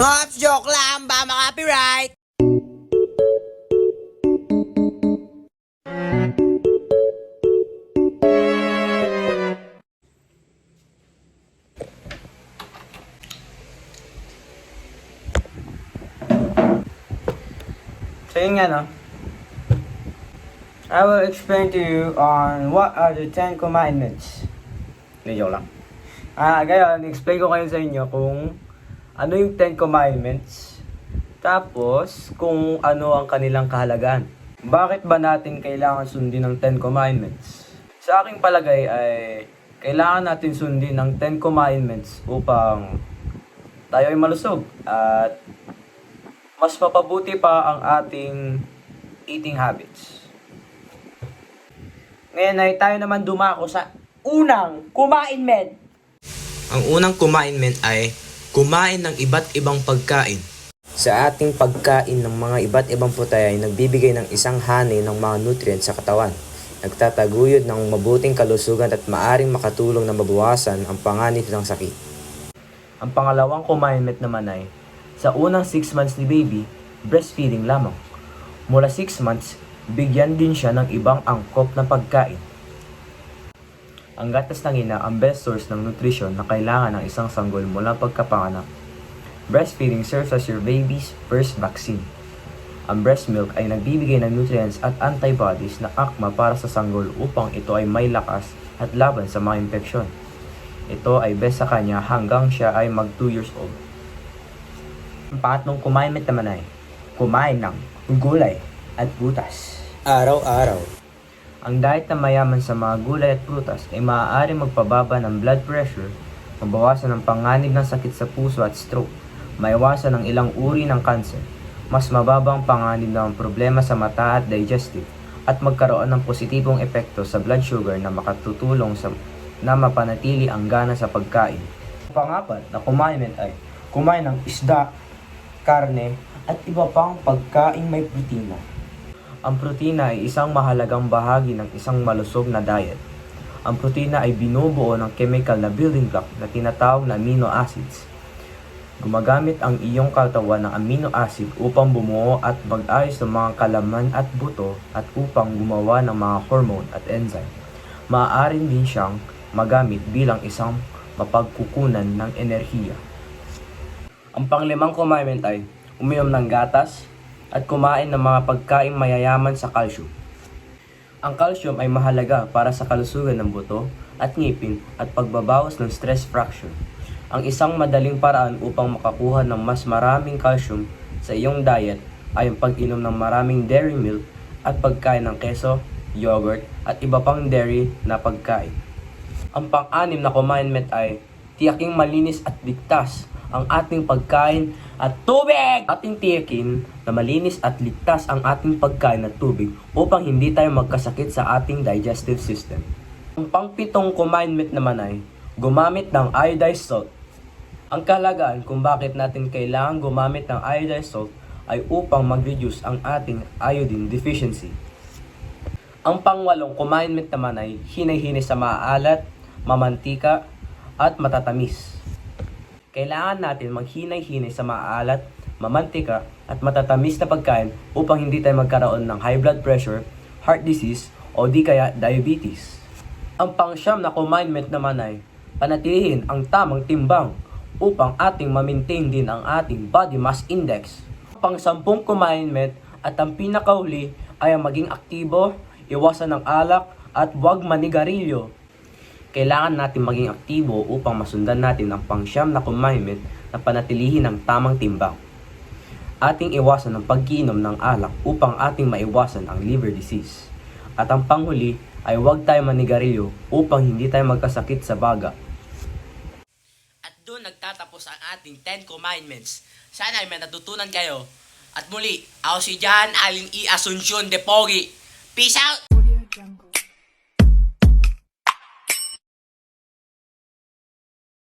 Ops, joke lang. Ba copyright? So yun nga no, I will explain to you on what are the 10 commandments. Hindi, joke lang. Ngayon, explain ko kayo sa inyo kung ano yung 10 commandments, tapos kung ano ang kanilang kahalagaan. Bakit ba natin kailangan sundin ng 10 commandments? Sa aking palagay ay kailangan natin sundin ng 10 commandments upang tayo ay malusog at mas mapabuti pa ang ating eating habits. Ngayon ay tayo naman dumako sa unang commandment. Ang unang commandment ay kumain ng iba't ibang pagkain. Sa ating pagkain ng mga iba't ibang putay ay nagbibigay ng isang hanay ng mga nutrients sa katawan. Nagtataguyod ng mabuting kalusugan at maaring makatulong na mabawasan ang panganib ng sakit. Ang pangalawang commandment naman ay sa unang 6 months ni baby, breastfeeding lamang. Mula 6 months, bigyan din siya ng ibang angkop na pagkain. Ang gatas ng ina ang best source ng nutrition na kailangan ng isang sanggol mula pagkapanganak. Breastfeeding serves as your baby's first vaccine. Ang breast milk ay nagbibigay ng nutrients at antibodies na akma para sa sanggol upang ito ay may lakas at laban sa mga infeksyon. Ito ay best sa kanya hanggang siya ay mag 2 years old. Ang pangatlong commandment naman ay kumain ng gulay at prutas Araw-araw. Ang diet na mayaman sa mga gulay at prutas ay maaari magpababa ng blood pressure, mabawasan ang panganib ng sakit sa puso at stroke, maiwasan ang ilang uri ng cancer, mas mababang panganib ng problema sa mata at digestive, at magkaroon ng positibong epekto sa blood sugar na makatutulong na mapanatili ang gana sa pagkain. Ang pangapat na commandment ay kumain ng isda, karne, at iba pang pagkain may protina. Ang protina ay isang mahalagang bahagi ng isang malusog na diet. Ang protina ay binubuo ng chemical na building block na tinatawag na amino acids. Gumagamit ang iyong katawan ng amino acid upang bumuo at mag-ayos ng mga kalaman at buto at upang gumawa ng mga hormone at enzyme. Maaari din siyang magamit bilang isang mapagkukunan ng enerhiya. Ang panglimang commandment ay uminom ng gatas at kumain ng mga pagkain mayayaman sa calcium. Ang calcium ay mahalaga para sa kalusugan ng buto at ngipin at pagbabawas ng stress fracture. Ang isang madaling paraan upang makakuha ng mas maraming calcium sa iyong diet ay ang pag-inom ng maraming dairy milk at pagkain ng keso, yogurt at iba pang dairy na pagkain. Ang pang-anim na commandment ay tiyaking malinis at ligtas ang ating pagkain at tubig! Ating tiyakin na malinis at ligtas ang ating pagkain at tubig upang hindi tayo magkasakit sa ating digestive system. Ang pang-pitong commandment naman ay gumamit ng iodized salt. Ang kahalagaan kung bakit natin kailangan gumamit ng iodized salt ay upang mag-reduce ang ating iodine deficiency. Ang pang-walong commandment naman ay hinay-hinay sa maalat, mamantika, at matatamis. Kailangan natin maghinay-hinay sa maalat, mamantika, at matatamis na pagkain upang hindi tayo magkaroon ng high blood pressure, heart disease, o di kaya diabetes. Ang pang-siyam na commandment naman ay panatilihin ang tamang timbang upang ating ma-maintain din ang ating body mass index. Ang pang-sampung commandment at ang pinakahuli ay ang maging aktibo, iwasan ng alak, at huwag manigarilyo. Kailangan natin maging aktibo upang masundan natin ang pang-siyam na commandment na panatilihin ang tamang timbang. Ating iwasan ang pag-iinom ng alak upang ating maiwasan ang liver disease. At ang panghuli ay huwag tayo manigarilyo upang hindi tayo magkasakit sa baga. At doon nagtatapos ang ating 10 commandments. Sana ay may natutunan kayo. At muli, ako si Jan Alin E. Asuncion de Pogi. Peace out!